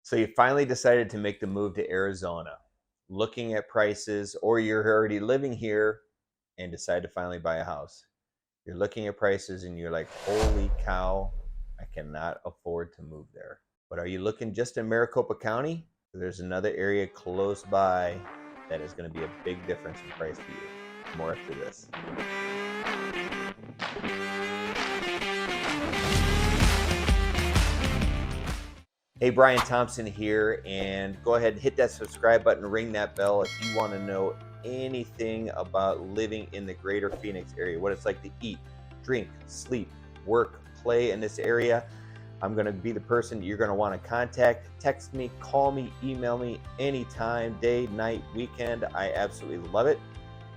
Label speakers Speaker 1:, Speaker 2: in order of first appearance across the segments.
Speaker 1: So you finally decided to make the move to Arizona, looking at prices, or you're already living here and decide to finally buy a house. You're looking at prices and you're like, holy cow, I cannot afford to move there. But are you looking just in Maricopa County? There's another area close by that is going to be a big difference in price for you. More after this. Hey, Brian Thompson here, and go ahead and hit that subscribe button, ring that bell if you want to know anything about living in the greater Phoenix area, what it's like to eat, drink, sleep, work, play in this area. I'm going to be the person you're going to want to contact. Text me, call me, email me anytime, day, night, weekend. I absolutely love it.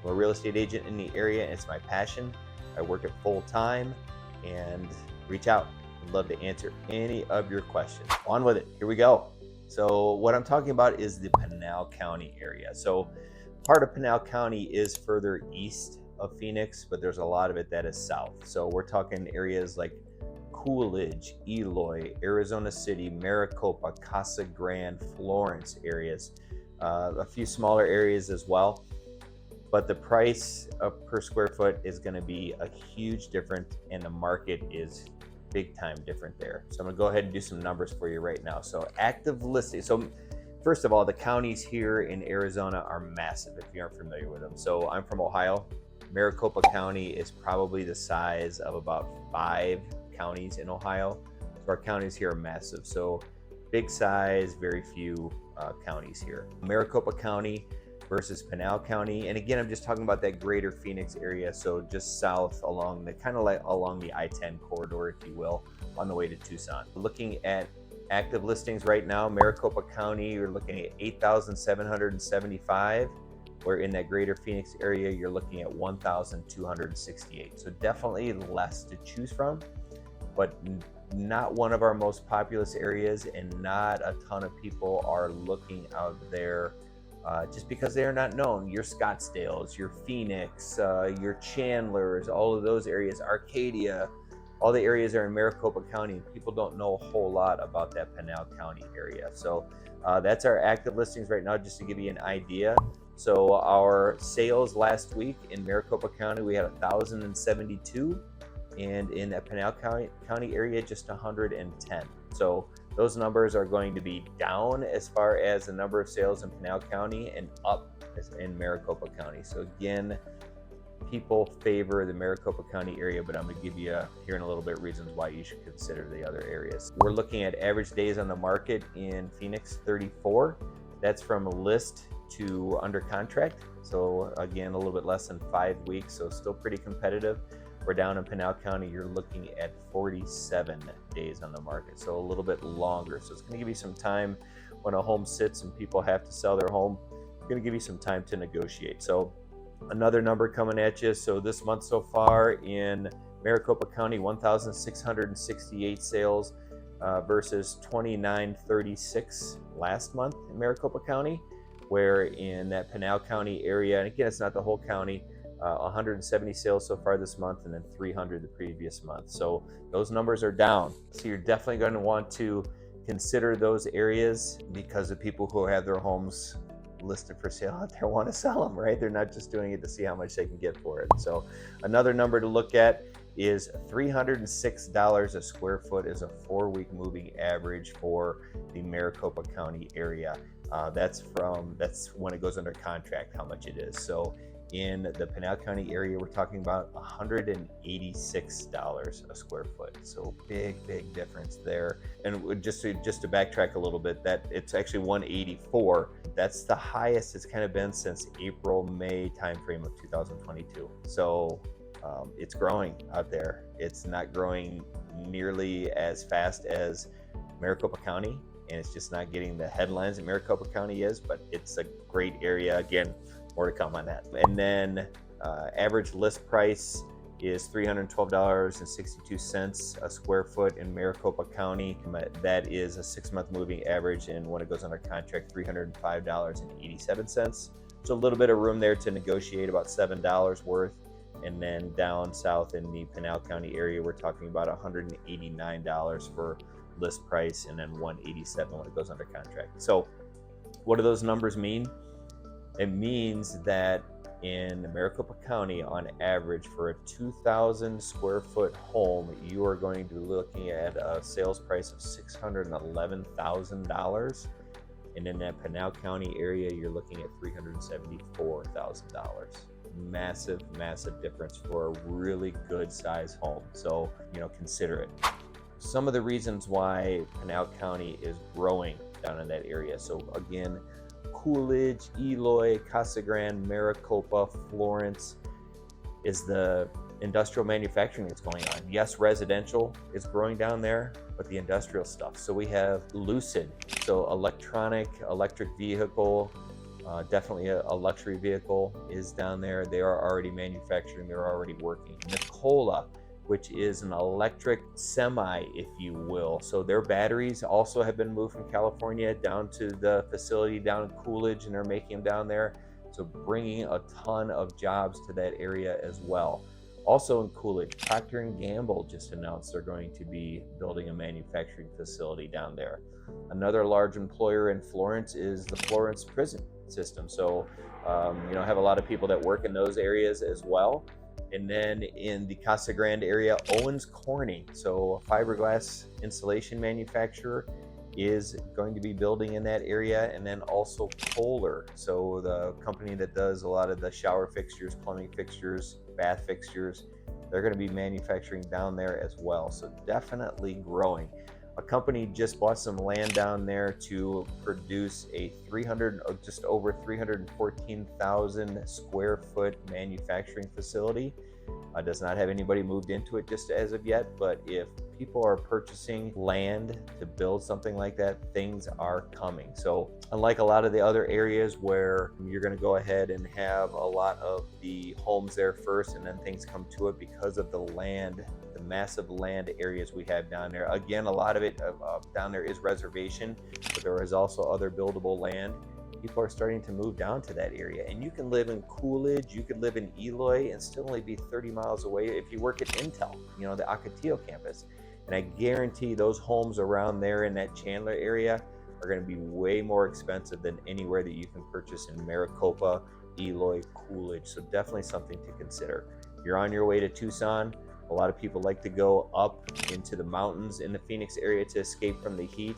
Speaker 1: I'm a real estate agent in the area, and it's my passion. I work it full time, and reach out. I'd love to answer any of your questions. On with it. Here we go. So what I'm talking about is the Pinal County area. So part of Pinal County is further east of Phoenix, but there's a lot of it that is south. So we're talking areas like Coolidge, Eloy, Arizona City, Maricopa, Casa Grande, Florence areas, a few smaller areas as well. But the price per square foot is going to be a huge difference, and the market is big time different there. So I'm gonna go ahead and do some numbers for you right now. So active listings. So first of all, the counties here in Arizona are massive if you aren't familiar with them. So I'm from Ohio. Maricopa County is probably the size of about 5 counties in Ohio. So our counties here are massive. So big size, very few counties here. Maricopa County versus Pinal County. And again, I'm just talking about that greater Phoenix area. So just south along the kind of like along the I-10 corridor, if you will, on the way to Tucson. Looking at active listings right now, Maricopa County, you're looking at 8,775. Where in that greater Phoenix area, you're looking at 1,268. So definitely less to choose from, but not one of our most populous areas, and not a ton of people are looking out there just because they are not known. Your Scottsdales, your Phoenix, your Chandlers, all of those areas, Arcadia, all the areas are in Maricopa County. People don't know a whole lot about that Pinal County area. So that's our active listings right now, just to give you an idea. So our sales last week in Maricopa County, we had 1,072, and in that Pinal County area, just 110. So those numbers are going to be down as far as the number of sales in Pinal County, and up in Maricopa County. So again, people favor the Maricopa County area, but I'm going to give you here in a little bit reasons why you should consider the other areas. We're looking at average days on the market in Phoenix, 34. That's from list to under contract. So again, a little bit less than 5 weeks, so still pretty competitive. We're down in Pinal County, you're looking at 47 days on the market, so a little bit longer. So it's going to give you some time when a home sits and people have to sell their home. It's going to give you some time to negotiate. So another number coming at you. So this month so far in Maricopa County, 1,668 sales versus 2,936 last month in Maricopa County, where in that Pinal County area, and again, it's not the whole county, 170 sales so far this month, and then 300 the previous month. So those numbers are down. So you're definitely going to want to consider those areas, because the people who have their homes listed for sale out there want to sell them, right? They're not just doing it to see how much they can get for it. So another number to look at is $306 a square foot is a 4-week moving average for the Maricopa County area. That's when it goes under contract, how much it is. So in the Pinal County area, we're talking about $186 a square foot. So big difference there. And just to backtrack a little bit, that it's actually 184. That's the highest it's kind of been since April, May timeframe of 2022. So it's growing out there. It's not growing nearly as fast as Maricopa County, and it's just not getting the headlines that Maricopa County is, but it's a great area. Again, more to come on that. And then average list price is $312.62 a square foot in Maricopa County. That is a 6-month moving average, and when it goes under contract, $305.87. So a little bit of room there to negotiate, about $7 worth. And then down south in the Pinal County area, we're talking about $189 for list price, and then 187 when it goes under contract. So what do those numbers mean? It means that in Maricopa County, on average, for a 2,000 square foot home, you are going to be looking at a sales price of $611,000. And in that Pinal County area, you're looking at $374,000. Massive, massive difference for a really good size home. So, consider it. Some of the reasons why Pinal County is growing down in that area. So again, Coolidge, Eloy, Casa Grande, Maricopa, Florence is the industrial manufacturing that's going on. Yes, residential is growing down there, but the industrial stuff. So we have Lucid, so electric vehicle, definitely a luxury vehicle is down there. They are already manufacturing, they're already working. Nikola, which is an electric semi, if you will. So their batteries also have been moved from California down to the facility down in Coolidge, and they're making them down there. So bringing a ton of jobs to that area as well. Also in Coolidge, Procter & Gamble just announced they're going to be building a manufacturing facility down there. Another large employer in Florence is the Florence prison system. So, have a lot of people that work in those areas as well. And then in the Casa Grande area, Owens Corning, so a fiberglass insulation manufacturer, is going to be building in that area. And then also Kohler, so the company that does a lot of the shower fixtures, plumbing fixtures, bath fixtures, they're going to be manufacturing down there as well. So definitely growing. A company just bought some land down there to produce a just over 314,000 square foot manufacturing facility. Does not have anybody moved into it just as of yet, but if people are purchasing land to build something like that, things are coming. So unlike a lot of the other areas where you're going to go ahead and have a lot of the homes there first and then things come to it because of the land, the massive land areas we have down there. Again, a lot of it down there is reservation, but there is also other buildable land. People are starting to move down to that area, and you can live in Coolidge, you could live in Eloy and still only be 30 miles away if you work at Intel, the Ocotillo campus. And I guarantee those homes around there in that Chandler area are going to be way more expensive than anywhere that you can purchase in Maricopa, Eloy, Coolidge. So definitely something to consider. You're on your way to Tucson. A lot of people like to go up into the mountains in the Phoenix area to escape from the heat.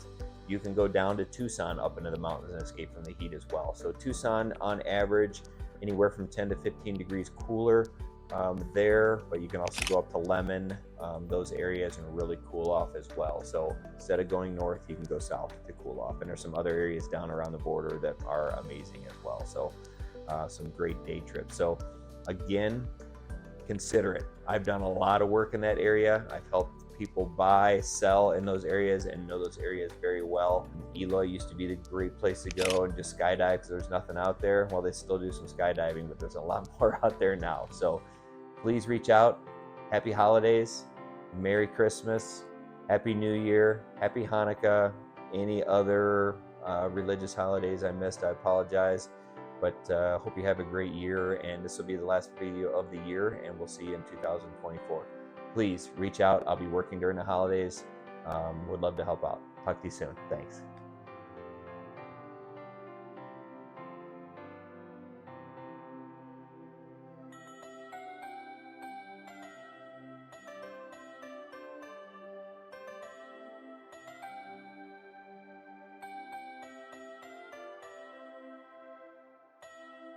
Speaker 1: You can go down to Tucson up into the mountains and escape from the heat as well. So Tucson, on average, anywhere from 10 to 15 degrees cooler there, but you can also go up to Lemon, those areas, and really cool off as well. So instead of going north, you can go south to cool off. And there's some other areas down around the border that are amazing as well. So some great day trips. So again, consider it. I've done a lot of work in that area. I've helped people buy, sell in those areas and know those areas very well. Eloy used to be the great place to go and just skydive because there's nothing out there. Well, they still do some skydiving, but there's a lot more out there now. So please reach out. Happy holidays, Merry Christmas, Happy New Year, Happy Hanukkah, any other religious holidays I missed, I apologize. But hope you have a great year, and this will be the last video of the year, and we'll see you in 2024. Please reach out. I'll be working during the holidays. Would love to help out. Talk to you soon. Thanks.